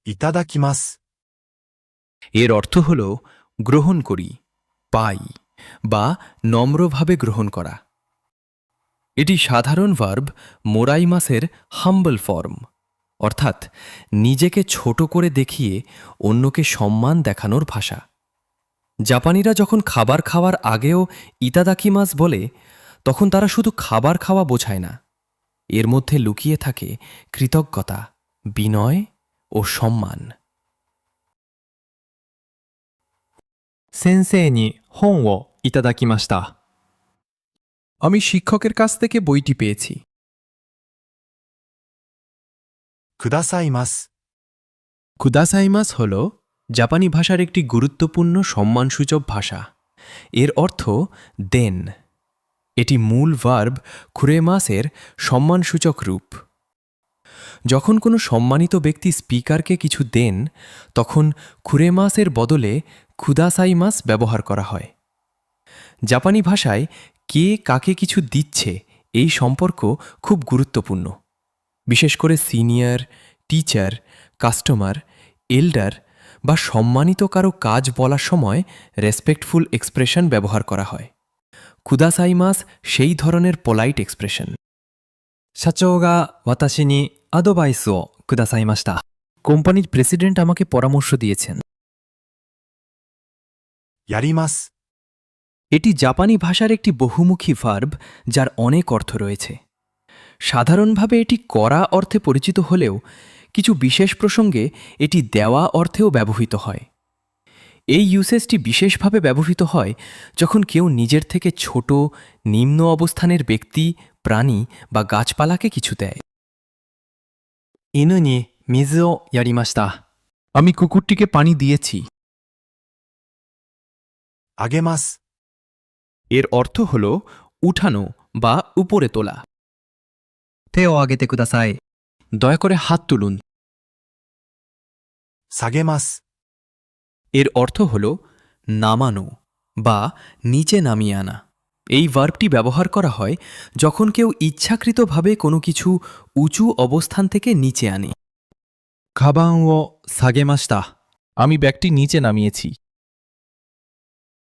いただきます。 এর অর্থ হল গ্রহণ করি, পাই বা নম্রভাবে গ্রহণ করা। এটি সাধারণ ভার্ব মোরাইমাসের হাম্বল ফর্ম, অর্থাৎ নিজেকে ছোট করে দেখিয়ে অন্যকে সম্মান দেখানোর ভাষা। জাপানিরা যখন খাবার খাওয়ার আগেও ইতাদাকিমাস বলে, তখন তারা শুধু খাবার খাওয়া বোঝায় না, এর মধ্যে লুকিয়ে থাকে কৃতজ্ঞতা, বিনয় ও সম্মান। 先生に本をいただきました。 আমি শিক্ষকের কাছ থেকে বইটি পেয়েছি। くださいます。 কুদাসাইমাস হল জাপানি ভাষার একটি গুরুত্বপূর্ণ সম্মানসূচক ভাষা। এর অর্থ দেন। এটি মূল ভার্ব খুরেমাসের সম্মানসূচক রূপ। যখন কোনো সম্মানিত ব্যক্তি স্পিকারকে কিছু দেন, তখন খুরেমাসের বদলে কুদাসাইমাস ব্যবহার করা হয়। জাপানি ভাষায় কে কাকে কিছু দিচ্ছে এই সম্পর্ক খুব গুরুত্বপূর্ণ, বিশেষ করে সিনিয়র, টিচার, কাস্টমার, এল্ডার বা সম্মানিত কারো কাজ বলার সময় রেসপেক্টফুল এক্সপ্রেশন ব্যবহার করা হয়। কুদাসাইমাস সেই ধরনের পোলাইট এক্সপ্রেশন। 社長が私にアドバイスをくださいました。 কোম্পানির প্রেসিডেন্ট আমাকে পরামর্শ দিয়েছেন। やります。 এটি জাপানি ভাষার একটি বহুমুখী ভার্ব যার অনেক অর্থ রয়েছে। সাধারণভাবে এটি করা অর্থে পরিচিত হলেও কিছু বিশেষ প্রসঙ্গে এটি দেওয়া অর্থেও ব্যবহৃত হয়। এই ইউসেজটি বিশেষভাবে ব্যবহৃত হয় যখন কেউ নিজের থেকে ছোট, নিম্ন অবস্থানের ব্যক্তি, প্রাণী বা গাছপালাকে কিছু দেয়। 犬に水をやりました。 আমি কুকুরটিকে পানি দিয়েছি। あげます。 এর অর্থ হল উঠানো বা উপরে তোলা। 手を挙げてください。 দয়া করে হাত তুলুন। 下げます。 এর অর্থ হল নামানো বা নিচে নামিয়ে আনা। এই ভার্বটি ব্যবহার করা হয় যখন কেউ ইচ্ছাকৃতভাবে কোনো কিছু উঁচু অবস্থান থেকে নিচে আনে। カバンを下げました。 আমি ব্যাগটি নিচে নামিয়েছি।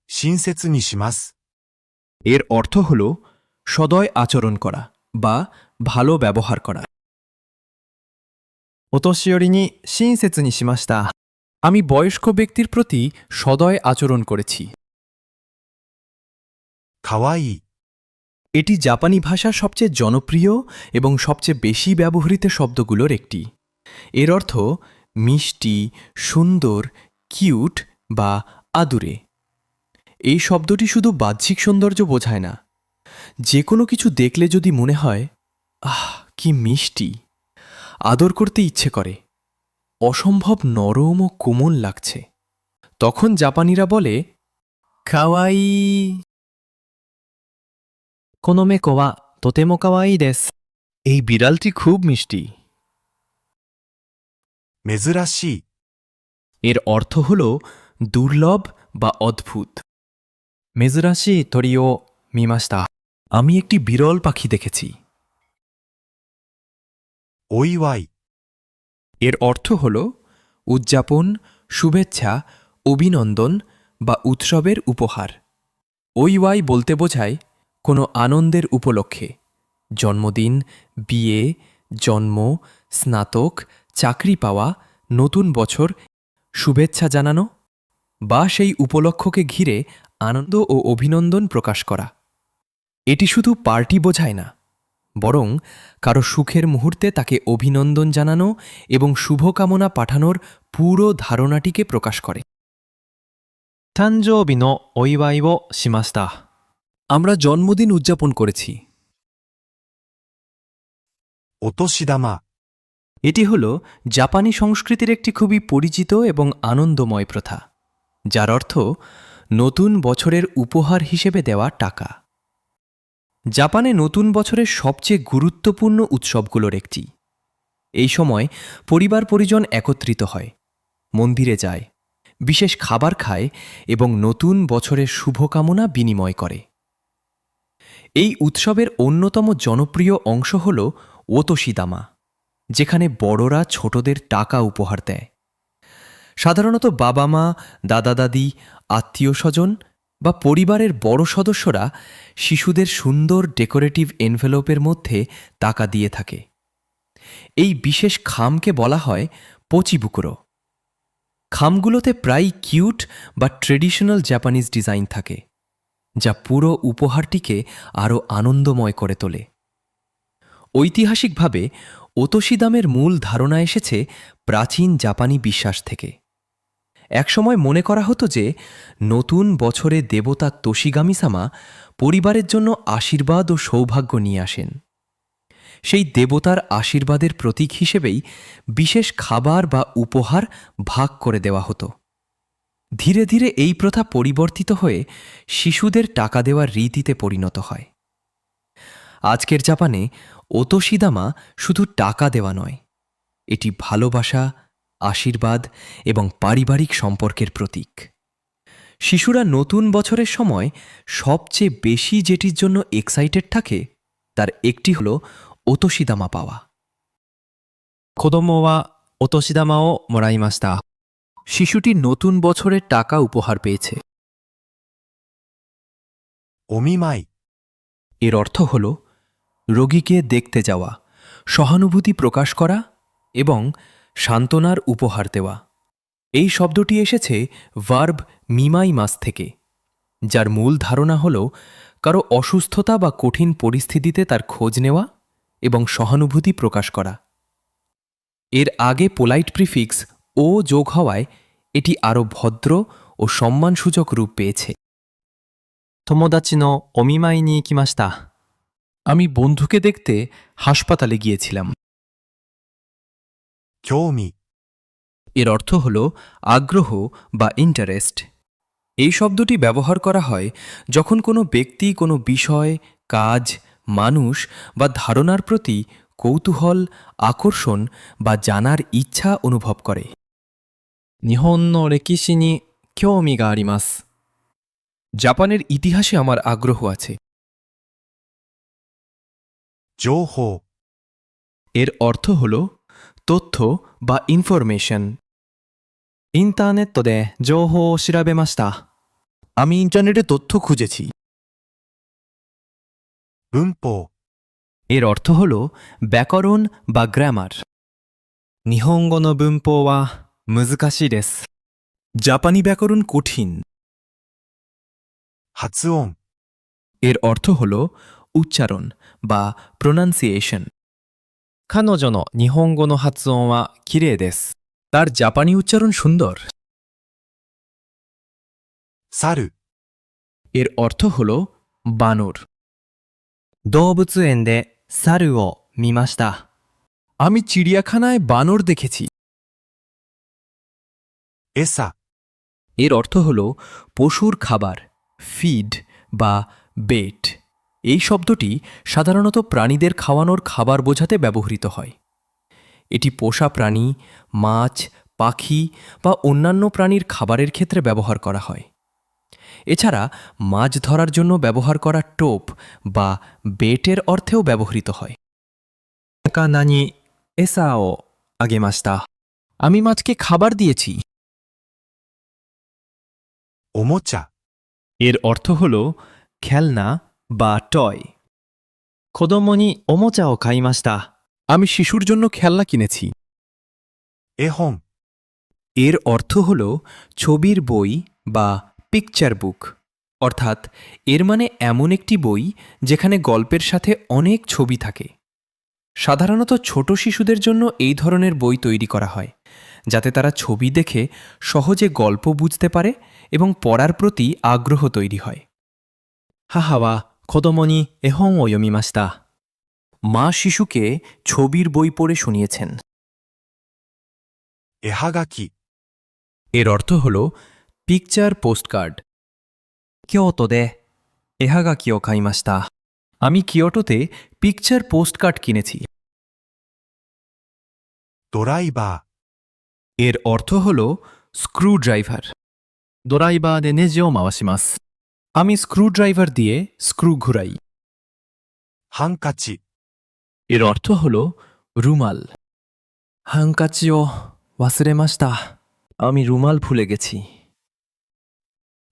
親切にします。 এর অর্থ হল সদয় আচরণ করা বা ভালো ব্যবহার করা। お年寄りに親切にしました。 আমি বয়স্ক ব্যক্তির প্রতি সদয় আচরণ করেছি। かわいい。 এটি জাপানি ভাষার সবচেয়ে জনপ্রিয় এবং সবচেয়ে বেশি ব্যবহৃত শব্দগুলোর একটি। এর অর্থ মিষ্টি, সুন্দর, কিউট বা আদুরে। এই শব্দটি শুধু বাহ্যিক সৌন্দর্য বোঝায় না। যে কোনো কিছু দেখলে যদি মনে হয়, আহ কি মিষ্টি, আদর করতে ইচ্ছে করে, অসম্ভব নরম ও কোমল লাগছে, তখন জাপানিরা বলে かわいい。この猫はとてもかわいいです。 এই বিড়ালটি খুব মিষ্টি। 珍しい。 এর অর্থ হল দুর্লভ বা অদ্ভুত। 珍しい鳥を見ました。 আমি একটি বিরল পাখি দেখেছি। お祝い。 এর অর্থ হল উদযাপন, শুভেচ্ছা, অভিনন্দন বা উৎসবের উপহার। ওইওয়াই বলতে বোঝায় কোনো আনন্দের উপলক্ষে, জন্মদিন, বিয়ে, জন্ম, স্নাতক, চাকরি পাওয়া, নতুন বছর শুভেচ্ছা জানানো বা সেই উপলক্ষকে ঘিরে আনন্দ ও অভিনন্দন প্রকাশ করা। এটি শুধু পার্টি বোঝায় না, বরং কারো সুখের মুহূর্তে তাকে অভিনন্দন জানানো এবং শুভকামনা পাঠানোর পুরো ধারণাটিকে প্রকাশ করে। 誕生日のお祝いをしました。 আমরা জন্মদিন উদযাপন করেছি। お年玉。 এটি হল জাপানি সংস্কৃতির একটি খুবই পরিচিত এবং আনন্দময় প্রথা, যার অর্থ নতুন বছরের উপহার হিসেবে দেওয়া টাকা। জাপানে নতুন বছরের সবচেয়ে গুরুত্বপূর্ণ উৎসবগুলোর একটি। এই সময় পরিবার পরিজন একত্রিত হয়, মন্দিরে যায়, বিশেষ খাবার খায় এবং নতুন বছরের শুভকামনা বিনিময় করে। এই উৎসবের অন্যতম জনপ্রিয় অংশ হল ওতোশিদামা, যেখানে বড়রা ছোটদের টাকা উপহার দেয়। সাধারণত বাবা মা, দাদা দাদি, আত্মীয় স্বজন বা পরিবারের বড় সদস্যরা শিশুদের সুন্দর ডেকোরেটিভ এনভেলপের মধ্যে টাকা দিয়ে থাকে। এই বিশেষ খামকে বলা হয় পোচিবুকুরো। খামগুলোতে প্রায় কিউট বা ট্রেডিশনাল জাপানিজ ডিজাইন থাকে, যা পুরো উপহারটিকে আরও আনন্দময় করে তোলে। ঐতিহাসিকভাবে ওতোশিদামের মূল ধারণা এসেছে প্রাচীন জাপানি বিশ্বাস থেকে। একসময় মনে করা হতো যে নতুন বছরে দেবতা তোশিগামিসামা পরিবারের জন্য আশীর্বাদ ও সৌভাগ্য নিয়ে আসেন। সেই দেবতার আশীর্বাদের প্রতীক হিসেবেই বিশেষ খাবার বা উপহার ভাগ করে দেওয়া হতো। ধীরে ধীরে এই প্রথা পরিবর্তিত হয়ে শিশুদের টাকা দেওয়ার রীতিতে পরিণত হয়। আজকের জাপানে ওতোশিদামা শুধু টাকা দেওয়া নয়, এটি ভালোবাসা, আশীর্বাদ এবং পারিবারিক সম্পর্কের প্রতীক। শিশুরা নতুন বছরের সময় সবচেয়ে বেশি যেটির জন্য এক্সাইটেড থাকে তার একটি হল ওতোশিদামা পাওয়া। 子供はお年玉をもらいました。 শিশুটি নতুন বছরের টাকা উপহার পেয়েছে। お見舞い、 এর অর্থ হল রোগীকে দেখতে যাওয়া, সহানুভূতি প্রকাশ করা এবং সান্ত্বনার উপহার দেওয়া। এই শব্দটি এসেছে ভার্ব মিমাই মাস থেকে, যার মূল ধারণা হল কারো অসুস্থতা বা কঠিন পরিস্থিতিতে তার খোঁজ নেওয়া এবং সহানুভূতি প্রকাশ করা। এর আগে পোলাইট প্রিফিক্স ও যোগ হওয়ায় এটি আরও ভদ্র ও সম্মানসূচক রূপ পেয়েছে। 友達のお見舞いに行きました。 আমি বন্ধুকে দেখতে হাসপাতালে গিয়েছিলাম। 興味、 এর অর্থ হল আগ্রহ বা ইন্টারেস্ট। এই শব্দটি ব্যবহার করা হয় যখন কোনো ব্যক্তি কোনো বিষয়, কাজ, মানুষ বা ধারণার প্রতি কৌতূহল, আকর্ষণ বা জানার ইচ্ছা অনুভব করে। 日本の歴史に興味があります。 জাপানের ইতিহাসে আমার আগ্রহ আছে। 情報、 এর অর্থ হল তথ্য বা ইনফরমেশন। インターネットで情報を調べました。 আমি ইন্টারনেটে তথ্য খুঁজেছি। 文法、 এর অর্থ হল ব্যাকরণ বা গ্রামার। 日本語の文法は難しいです。 জাপানি ব্যাকরণ কঠিন। 発音、 এর অর্থ হল উচ্চারণ বা প্রোনান্সিয়েশন। 彼女の日本語の発音は綺麗です。 তার জাপানি উচ্চারণ সুন্দর। 猿、 এর অর্থ হল বানর। 動物園で猿を見ました。 আমি চিড়িয়াখানায় বানর দেখেছি। 餌、 এর অর্থ হল পশুর খাবার, ফিড বা বেট। এই শব্দটি সাধারণত প্রাণীদের খাওয়ানোর খাবার বোঝাতে ব্যবহৃত হয়। এটি পোষা প্রাণী, মাছ, পাখি বা অন্যান্য প্রাণীর খাবারের ক্ষেত্রে ব্যবহার করা হয়। এছাড়া মাছ ধরার জন্য ব্যবহার করা টোপ বা বেটের অর্থেও ব্যবহৃত হয়। 魚に餌をあげました。 আমি মাছকে খাবার দিয়েছি। おもちゃ、 এর অর্থ হল খেলনা বা টয়। 子供におもちゃを買いました。 আমি শিশুর জন্য খেলনা কিনেছি। 絵本、 এর অর্থ হল ছবির বই বা পিকচার বুক, অর্থাৎ এর মানে এমন একটি বই যেখানে গল্পের সাথে অনেক ছবি থাকে। সাধারণত ছোট শিশুদের জন্য এই ধরনের বই তৈরি করা হয়, যাতে তারা ছবি দেখে সহজে গল্প বুঝতে পারে এবং পড়ার প্রতি আগ্রহ তৈরি হয়। 母は子供に絵本を読みました。 মা শিশুকে ছবির বই পড়ে শুনিয়েছেন। 絵はがき、 এর অর্থ হল পিকচার পোস্টকার্ড। 京都で絵はがきを買いました。 আমি কিয়োটোতে পিকচার পোস্টকার্ড কিনেছি। ドライバー、 এর অর্থ হল স্ক্রু ড্রাইভার। ドライバーでネジを回します。 আমি স্ক্রু ড্রাইভার দিয়ে স্ক্রু ঘুরাই। ハンカチ、 এর অর্থ হল রুমাল। ハンカチを忘れました。আমি রুমাল ভুলে গেছি।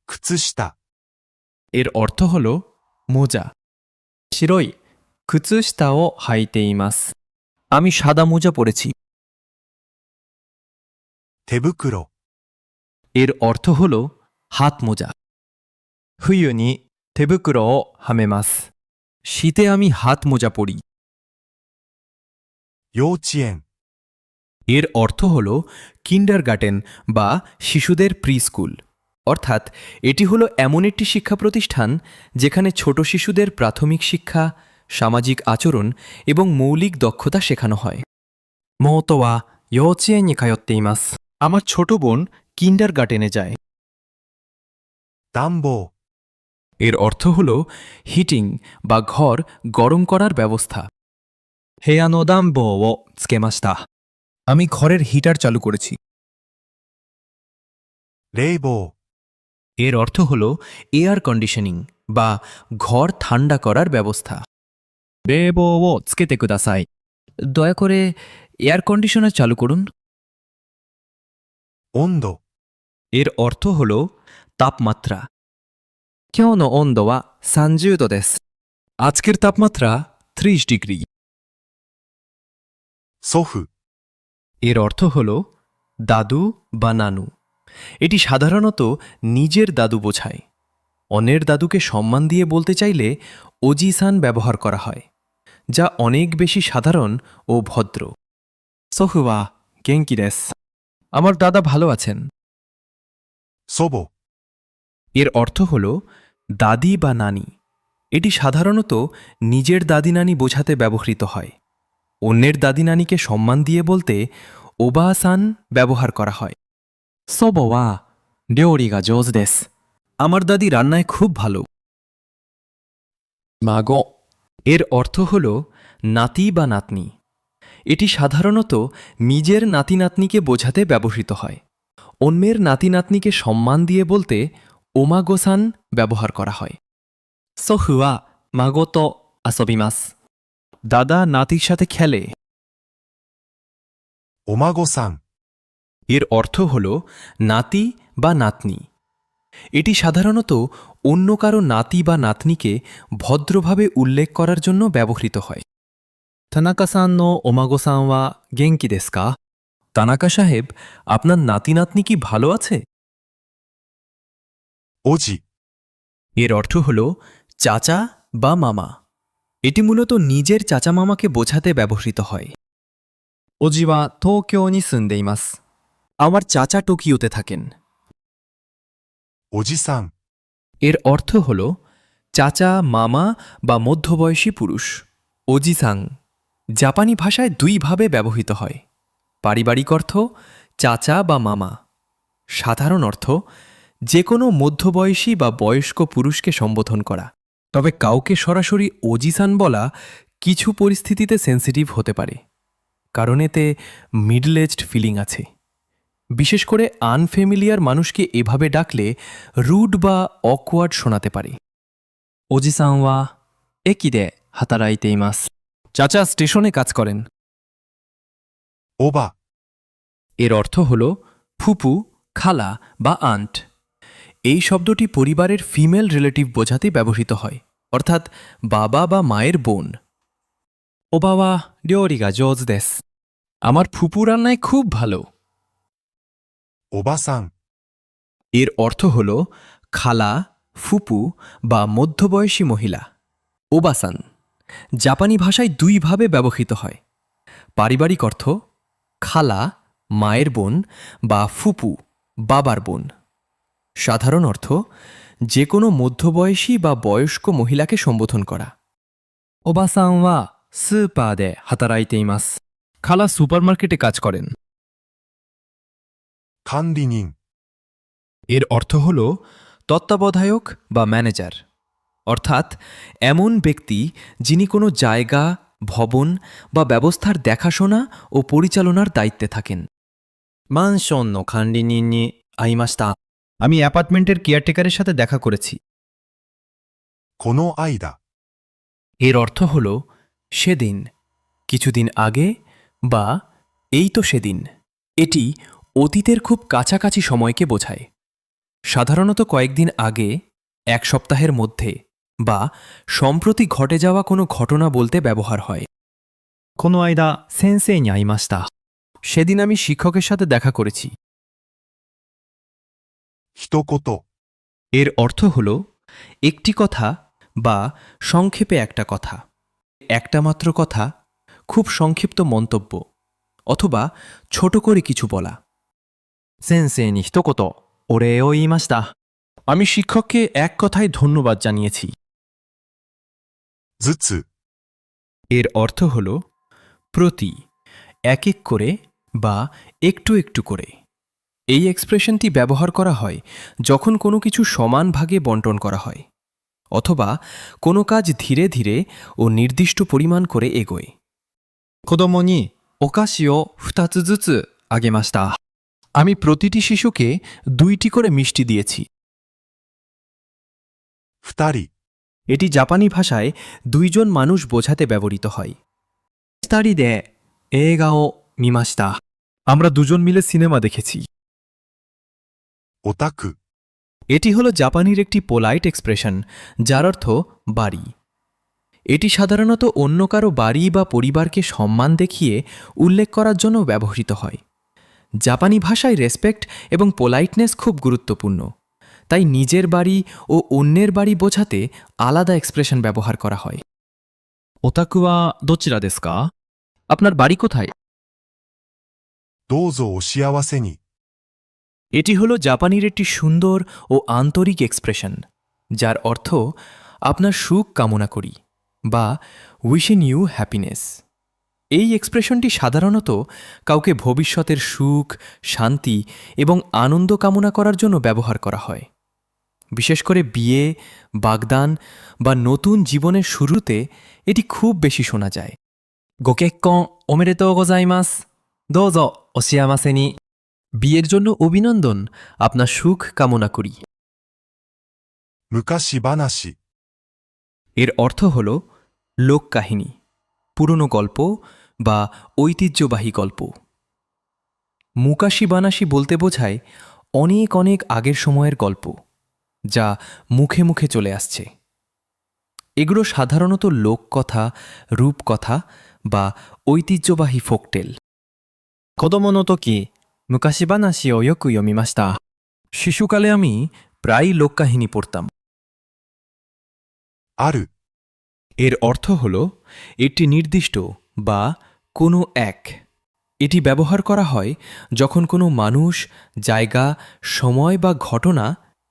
靴下、 এর অর্থ হল মোজা। 白い靴下を履いています。আমি সাদা মোজা পরেছি। 手袋、 এর অর্থ হল হাত মোজা। 冬に手袋をはめます。 শীতে আমি হাত মোজা পরি। 幼稚園、 এর অর্থ হল কিন্ডারগার্টেন বা শিশুদের প্রি স্কুল, অর্থাৎ এটি হলো এমন একটি শিক্ষা প্রতিষ্ঠান যেখানে ছোট শিশুদের প্রাথমিক শিক্ষা, সামাজিক আচরণ এবং মৌলিক দক্ষতা শেখানো হয়। 妹は幼稚園に通っています。 আমার ছোট বোন কিন্ডারগার্টেনে যায়। 暖房、 এর অর্থ হল হিটিং বা ঘর গরম করার ব্যবস্থা। 部屋の暖房をつけました。 আমি ঘরের হিটার চালু করেছি। 冷房、 এর অর্থ হল এয়ার কন্ডিশনিং বা ঘর ঠান্ডা করার ব্যবস্থা। 冷房をつけてください。 দয়া করে এয়ার কন্ডিশনার চালু করুন। 温度、 এর অর্থ হল তাপমাত্রা। 今日の温度は30度です。 আজকের তাপমাত্রা 30 ডিগ্রি। 祖父、 এর অর্থ হল দাদু বা নানু। এটি সাধারণত নিজের দাদু বোঝায়। অন্যের দাদুকে সম্মান দিয়ে বলতে চাইলে ওজিসান ব্যবহার করা হয়, যা অনেক বেশি সাধারণ ও ভদ্র। 祖父は元気です。 আমার দাদা ভালো আছেন। 祖母、 এর অর্থ হল দাদি বা নানি। এটি সাধারণত নিজের দাদি নানি বোঝাতে ব্যবহৃত হয়। অন্যের দাদি নানিকে সম্মান দিয়ে বলতে ওবাসান ব্যবহার করা হয়। 祖母は料理が上手です。 আমার দাদি রান্নায় খুব ভালো। 孫、 এর অর্থ হল নাতি বা নাতনি। এটি সাধারণত নিজের নাতি নাতনিকে বোঝাতে ব্যবহৃত হয়। অন্যের নাতি নাতনিকে সম্মান দিয়ে বলতে ওমাগোসান ব্যবহার করা হয়। 祖父は孫と遊びます。 দাদা নাতির সাথে খেলে। お孫さん、 এর অর্থ হল নাতি বা নাতনি। এটি সাধারণত অন্য কারো নাতি বা নাতনিকে ভদ্রভাবে উল্লেখ করার জন্য ব্যবহৃত হয়। 田中さんのお孫さんは元気ですか？ তানাকা সাহেব, আপনার নাতি নাতনি কি ভালো আছে? おじ、 এর অর্থ হল চাচা বা মামা। এটি মূলত নিজের চাচা মামাকে বোঝাতে ব্যবহৃত হয়। おじは東京に住んでいます。 আমার চাচা টোকিওতে থাকেন। おじさん、 এর অর্থ হল চাচা, মামা বা মধ্যবয়সী পুরুষ। ওজিসাং জাপানি ভাষায় দুইভাবে ব্যবহৃত হয়। পারিবারিক অর্থ চাচা বা মামা, সাধারণ অর্থ যে কোনো মধ্যবয়সী বা বয়স্ক পুরুষকে সম্বোধন করা। তবে কাউকে সরাসরি ওজিসান বলা কিছু পরিস্থিতিতে সেন্সিটিভ হতে পারে, কারণ এতে মিডল এজড ফিলিং আছে। বিশেষ করে আনফেমিলিয়ার মানুষকে এভাবে ডাকলে রুড বা অকওয়ার্ড শোনাতে পারে। おじさんは駅で働いています。 চাচা স্টেশনে কাজ করেন। おば、 এর অর্থ হল ফুপু, খালা বা আন্ট। এই শব্দটি পরিবারের ফিমেল রিলেটিভ বোঝাতে ব্যবহৃত হয়, অর্থাৎ বাবা বা মায়ের বোন। おばは料理が上手です。 আমার ফুপু রান্নায় খুব ভালো। おばさん、 এর অর্থ হল খালা, ফুপু বা মধ্যবয়সী মহিলা। ওবাসান জাপানি ভাষায় দুইভাবে ব্যবহৃত হয়। পারিবারিক অর্থ খালা, মায়ের বোন বা ফুপু, বাবার বোন। সাধারণ অর্থ যে কোনো মধ্যবয়সী বা বয়স্ক মহিলাকে সম্বোধন করা। おばさんはスーパーで働いています。 খালা সুপারমার্কেটে কাজ করেন। 管理人、 এর অর্থ হল তত্ত্বাবধায়ক বা ম্যানেজার, অর্থাৎ এমন ব্যক্তি যিনি কোনো জায়গা, ভবন বা ব্যবস্থার দেখাশোনা ও পরিচালনার দায়িত্বে থাকেন। マンションの管理人に会いました。 আমি অ্যাপার্টমেন্টের কেয়ারটেকারের সাথে দেখা করেছি। この間、 এর অর্থ হল সেদিন, কিছুদিন আগে বা এই তো সেদিন। এটি অতীতের খুব কাছাকাছি সময়কে বোঝায়। সাধারণত কয়েকদিন আগে, এক সপ্তাহের মধ্যে বা সম্প্রতি ঘটে যাওয়া কোনো ঘটনা বলতে ব্যবহার হয়। この間、先生に会いました。 সেদিন আমি শিক্ষকের সাথে দেখা করেছি। 一言、 এর অর্থ হল একটি কথা বা সংক্ষেপে একটা কথা, একটা মাত্র কথা, খুব সংক্ষিপ্ত মন্তব্য, অথবা ছোট করে কিছু বলা। 先生に一言、お礼を言いました。 আমি শিক্ষককে এক কথায় ধন্যবাদ জানিয়েছি। ずつ、 এর অর্থ হল প্রতি, এক এক করে বা একটু একটু করে। এই এক্সপ্রেশনটি ব্যবহার করা হয় যখন কোনো কিছু সমান ভাগে বণ্টন করা হয়, অথবা কোনো কাজ ধীরে ধীরে ও নির্দিষ্ট পরিমাণ করে এগোয়। 子供にお菓子を2つずつあげました。 আমি প্রতিটি শিশুকে 2টি করে মিষ্টি দিয়েছি। 二人、 এটি জাপানি ভাষায় দুইজন মানুষ বোঝাতে ব্যবহৃত হয়। 2人で映画を見ました。 আমরা দুজন মিলে সিনেমা দেখেছি। オタク、 এটি হল জাপানির একটি পোলাইট এক্সপ্রেশন যার অর্থ বাড়ি। এটি সাধারণত অন্য কারো বাড়ি বা পরিবারকে সম্মান দেখিয়ে উল্লেখ করার জন্য ব্যবহৃত হয়। জাপানি ভাষায় রেসপেক্ট এবং পোলাইটনেস খুব গুরুত্বপূর্ণ, তাই নিজের বাড়ি ও অন্যের বাড়ি বোঝাতে আলাদা এক্সপ্রেশন ব্যবহার করা হয়। お宅はどちらですか? আপনার বাড়ি কোথায়? どうぞお幸せに。 এটি হল জাপানির একটি সুন্দর ও আন্তরিক এক্সপ্রেশন যার অর্থ আপনার সুখ কামনা করি বা উইশিং ইউ হ্যাপিনেস। এই এক্সপ্রেশনটি সাধারণত কাউকে ভবিষ্যতের সুখ, শান্তি এবং আনন্দ কামনা করার জন্য ব্যবহার করা হয়। বিশেষ করে বিয়ে, বাগদান বা নতুন জীবনের শুরুতে এটি খুব বেশি শোনা যায়। ご結婚おめでとうございます。どうぞお幸せに。 বিয়ের জন্য অভিনন্দন, আপনার সুখ কামনা করি। 昔話、 এর অর্থ হল লোককাহিনী, পুরনো গল্প বা ঐতিহ্যবাহী গল্প। মুকাশি বানাশি বলতে বোঝায় অনেক অনেক আগের সময়ের গল্প যা মুখে মুখে চলে আসছে। এগুলো সাধারণত লোককথা, রূপকথা বা ঐতিহ্যবাহী ফোকটেল। 子供の時、昔話をよく読みました。 শিশুকালে আমি প্রায়ই লোককাহিনী পড়তাম। ある、 এর অর্থ হল একটি নির্দিষ্ট বা কোনো এক। এটি ব্যবহার করা হয় যখন কোনো মানুষ, জায়গা, সময় বা ঘটনা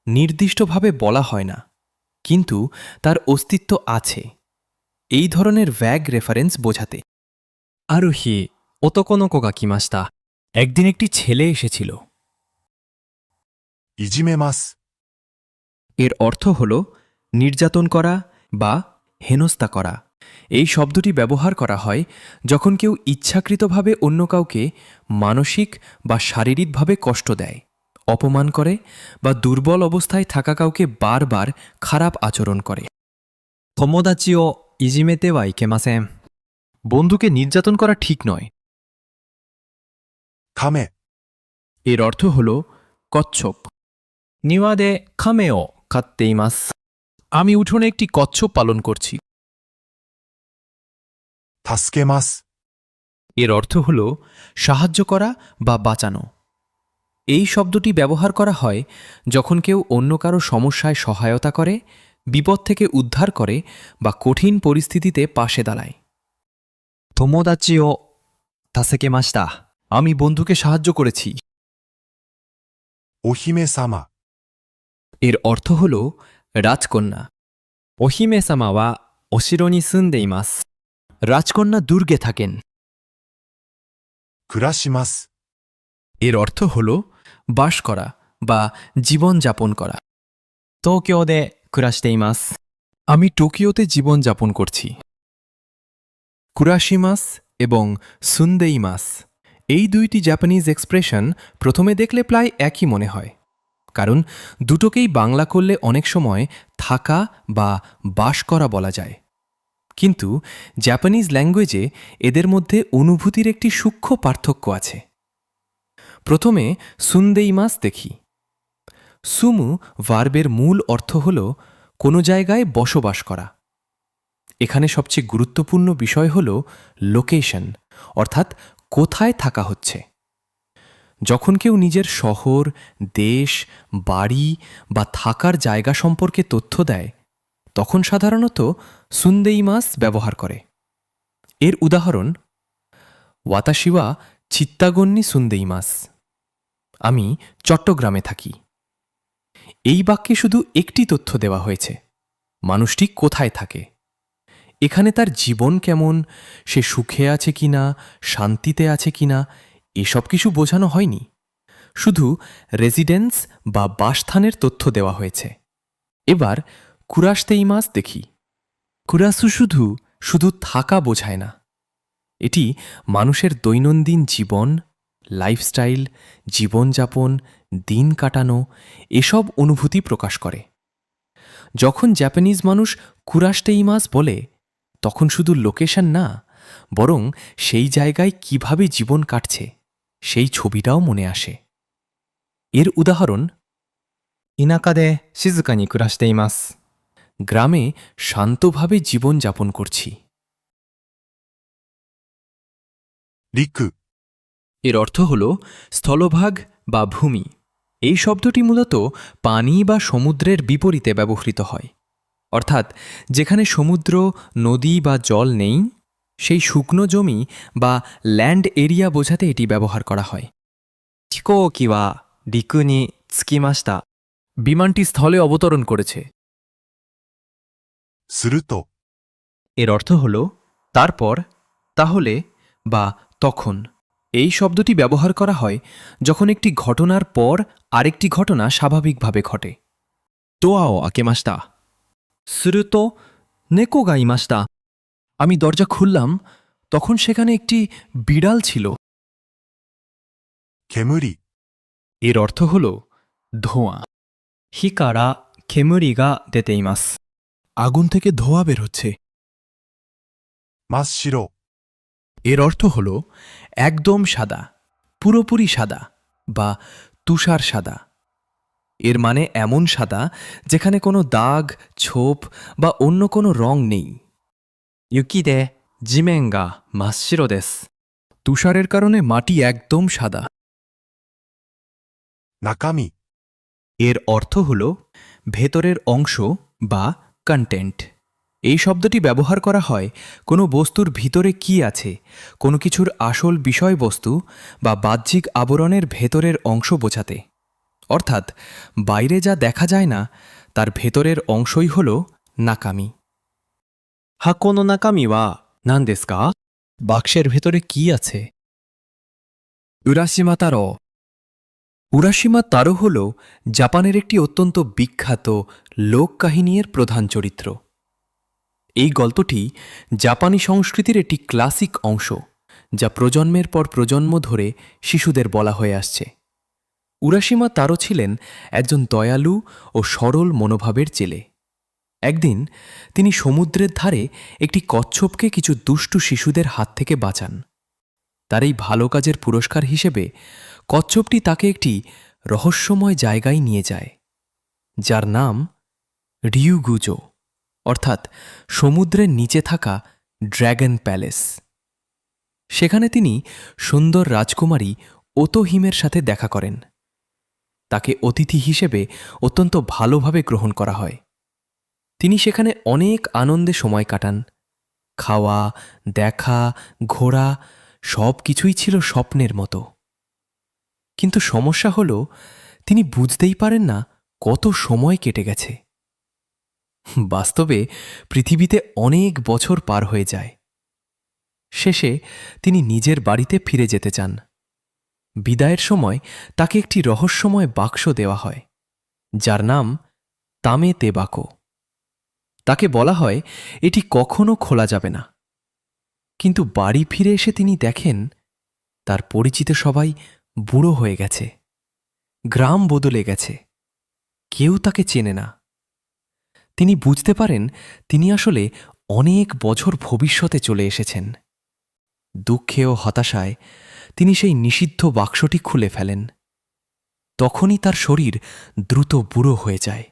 নির্দিষ্টভাবে বলা হয় না, কিন্তু তার অস্তিত্ব আছে। এই ধরনের ভ্যাগ রেফারেন্স বোঝাতে। ある日、男の子が来ました。 একদিন একটি ছেলে এসেছিল। いじめます。 এর অর্থ হল নির্যাতন করা বা হেনস্থা করা। এই শব্দটি ব্যবহার করা হয় যখন কেউ ইচ্ছাকৃতভাবে অন্য কাউকে মানসিক বা শারীরিকভাবে কষ্ট দেয়, অপমান করে বা দুর্বল অবস্থায় থাকা কাউকে বারবার খারাপ আচরণ করে। 友達をいじめてはいけません。 বন্ধুকে নির্যাতন করা ঠিক নয়। 亀、 এর অর্থ হল কচ্ছপ। 庭で亀を飼っています。 আমি উঠোনে একটি কচ্ছপ পালন করছি। 助けます。 এর অর্থ হল সাহায্য করা বা বাঁচানো। এই শব্দটি ব্যবহার করা হয় যখন কেউ অন্য কারো সমস্যায় সহায়তা করে, বিপদ থেকে উদ্ধার করে বা কঠিন পরিস্থিতিতে পাশে দাঁড়ায়। 友達を助けました。 আমি বন্ধুকে সাহায্য করেছি। お姫様、 এর অর্থ হল রাজকন্যা। お姫様はお城に住んでいます。 রাজকন্যা দুর্গে থাকেন। 暮らします。 এর অর্থ হল বাস করা বা জীবন যাপন করা। 東京で暮らしています。 আমি টোকিওতে জীবন যাপন করছি। কুরাশিমাস এবং সুন্দেইমাস এই দুইটি জাপানিজ এক্সপ্রেশন প্রথমে দেখলে প্রায় একই মনে হয়, কারণ দুটোকেই বাংলা করলে অনেক সময় থাকা বা বাস করা বলা যায়। কিন্তু জাপানিজ ল্যাঙ্গুয়েজে এদের মধ্যে অনুভূতির একটি সূক্ষ্ম পার্থক্য আছে। প্রথমে সুন্দেইমাস দেখি। সুমু ভার্বের মূল অর্থ হল কোনো জায়গায় বসবাস করা। এখানে সবচেয়ে গুরুত্বপূর্ণ বিষয় হল লোকেশন, অর্থাৎ কোথায় থাকা হচ্ছে। যখন কেউ নিজের শহর, দেশ, বাড়ি বা থাকার জায়গা সম্পর্কে তথ্য দেয়, তখন সাধারণত সুন্দেইমাস ব্যবহার করে। এর উদাহরণ, ওয়াতাশিওয়া চিত্তাগন্নি সুন্দেইমাস, আমি চট্টগ্রামে থাকি। এই বাক্যে শুধু একটি তথ্য দেওয়া হয়েছে, মানুষটি কোথায় থাকে। এখানে তার জীবন কেমন, সে সুখে আছে কিনা, শান্তিতে আছে কিনা, এসব কিছু বোঝানো হয়নি। শুধু রেসিডেন্স বা বাসস্থানের তথ্য দেওয়া হয়েছে। এবার কুরাশতেইমাস দেখি। কুরাসু শুধু থাকা বোঝায় না। এটি মানুষের দৈনন্দিন জীবন, লাইফস্টাইল, জীবনযাপন, দিন কাটানো, এসব অনুভূতি প্রকাশ করে। যখন জাপানিজ মানুষ কুরাশতেইমাস বলে, তখন শুধু লোকেশন না, বরং সেই জায়গায় কিভাবে জীবন কাটছে সেই ছবিটাও মনে আসে। এর উদাহরণ, 田舎で静かに暮らしています。 গ্রামে শান্তভাবে জীবনযাপন করছি। 陸、 এর অর্থ হল স্থলভাগ বা ভূমি। এই শব্দটি মূলত পানি বা সমুদ্রের বিপরীতে ব্যবহৃত হয়, অর্থাৎ যেখানে সমুদ্র, নদী বা জল নেই, সেই শুকনো জমি বা ল্যান্ড এরিয়া বোঝাতে এটি ব্যবহার করা হয়। 飛行機は陸に着きました。 বিমানটি স্থলে অবতরণ করেছে। すると、 এর অর্থ হল তারপর, তাহলে বা তখন। এই শব্দটি ব্যবহার করা হয় যখন একটি ঘটনার পর আরেকটি ঘটনা স্বাভাবিকভাবে ঘটে। ドアを開けました。すると猫がいました。 আমি দরজা খুললাম, তখন সেখানে একটি বিড়াল ছিল। 煙、 এর অর্থ হল ধোঁয়া। 火から煙が出ています。 আগুন থেকে ধোঁয়া বের হচ্ছে। 真っ白、 এর অর্থ হল একদম সাদা, পুরোপুরি সাদা বা তুষার সাদা। এর মানে এমন সাদা যেখানে কোনো দাগ, ছোপ বা অন্য কোনো রং নেই। 雪で地面が真っ白です。 তুষারের কারণে মাটি একদম সাদা। 中身、 এর অর্থ হল ভেতরের অংশ বা কন্টেন্ট। এই শব্দটি ব্যবহার করা হয় কোনো বস্তুর ভিতরে কি আছে, কোনো কিছুর আসল বিষয়বস্তু বা বাহ্যিক আবরণের ভেতরের অংশ বোঝাতে। অর্থাৎ বাইরে যা দেখা যায় না, তার ভেতরের অংশই হল নাকামি। 箱の中身は何ですか？ বাক্সের ভেতরে কি আছে? 浦島太郎。 উরাশিমা তারো হল জাপানের একটি অত্যন্ত বিখ্যাত লোককাহিনীর প্রধান চরিত্র। এই গল্পটি জাপানি সংস্কৃতির একটি ক্লাসিক অংশ, যা প্রজন্মের পর প্রজন্ম ধরে শিশুদের বলা হয়ে আসছে। উরাশিমা তারো ছিলেন একজন দয়ালু ও সরল মনোভাবের ছেলে। একদিন তিনি সমুদ্রের ধারে একটি কচ্ছপকে কিছু দুষ্টু শিশুদের হাত থেকে বাঁচান। তার এই ভালো কাজের পুরস্কার হিসেবে কচ্ছপটি তাকে একটি রহস্যময় জায়গায় নিয়ে যায়, যার নাম রিউগুজো, অর্থাৎ সমুদ্রের নিচে থাকা ড্র্যাগন প্যালেস। সেখানে তিনি সুন্দর রাজকুমারী ওতোহিমের সাথে দেখা করেন। তাকে অতিথি হিসেবে অত্যন্ত ভালোভাবে গ্রহণ করা হয়। তিনি সেখানে অনেক আনন্দে সময় কাটান। খাওয়া, দেখা, ঘোরা সব কিছুই ছিল স্বপ্নের মতো। কিন্তু সমস্যা হল, তিনি বুঝতেই পারেন না কত সময় কেটে গেছে। বাস্তবে পৃথিবীতে অনেক বছর পার হয়ে যায়। শেষে তিনি নিজের বাড়িতে ফিরে যেতে চান। বিদায়ের সময় তাকে একটি রহস্যময় বাক্স দেওয়া হয়, যার নাম তামে তেবাকো। তাকে বলা হয় এটি কখনো খোলা যাবে না। কিন্তু বাড়ি ফিরে এসে তিনি দেখেন তার পরিচিত সবাই বুড়ো হয়ে গেছে, গ্রাম বদলে গেছে, কেউ তাকে চেনে না। তিনি বুঝতে পারেন তিনি আসলে অনেক বছর ভবিষ্যতে চলে এসেছেন। দুঃখে ও হতাশায় তিনি সেই নিষিদ্ধ বাক্সটি খুলে ফেলেন। তখনই তার শরীর দ্রুত বুড়ো হয়ে যায়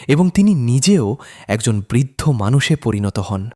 এবং তিনি নিজেও একজন বৃদ্ধ মানুষে পরিণত হন।